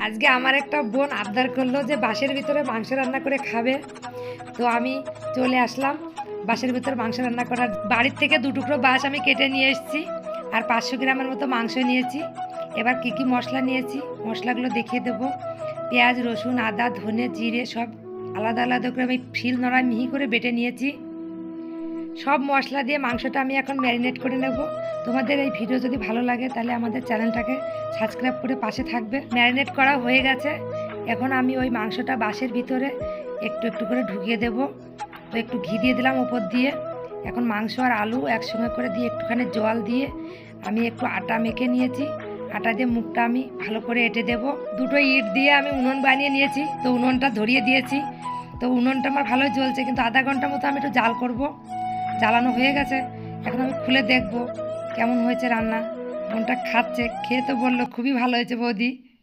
আজকে আমার একটা বোন আবদার করলো যে বাঁশের ভিতরে মাংস রান্না করে খাবে, তো আমি চলে আসলাম বাঁশের ভিতরে মাংস রান্না করার। বাড়ির থেকে 2 টুকরো বাঁশ আমি কেটে নিয়ে এসেছি, আর 500 গ্রামের মতো মাংস নিয়েছি। এবার কি কি মশলা নিয়েছি মশলাগুলো দেখিয়ে দেবো। পেঁয়াজ, রসুন, আদা, ধনে, জিরে সব আলাদা আলাদা করে আমি শিল নোড়ায় মিহি করে বেটে নিয়েছি। সব মশলা দিয়ে মাংসটা আমি এখন ম্যারিনেট করে নেব। তোমাদের এই ভিডিও যদি ভালো লাগে তাহলে আমাদের চ্যানেলটাকে সাবস্ক্রাইব করে পাশে থাকবে। ম্যারিনেট করা হয়ে গেছে, এখন আমি ওই মাংসটা বাঁশের ভিতরে একটু একটু করে ঢুকিয়ে দেব। তো একটু ঘি দিয়ে দিলাম ওপর দিয়ে। এখন মাংস আর আলু একসঙ্গে করে দিয়ে একটুখানি জল দিয়ে আমি একটু আটা মেখে নিয়েছি। আটা দিয়ে মুখটা আমি ভালো করে এঁটে দেবো। 2টো ইট দিয়ে আমি উনুন বানিয়ে নিয়েছি, তো উনুনটা ধরিয়ে দিয়েছি। তো উনুনটা আমার ভালোই জ্বলছে, কিন্তু আধা ঘন্টা মতো আমি একটু জাল করব। জ্বালানো হয়ে গেছে, এখন আমি খুলে দেখব কেমন হয়েছে রান্না। বোনটা খাচ্ছে, খেয়ে তো বললো খুবই ভালো হয়েছে বৌদি।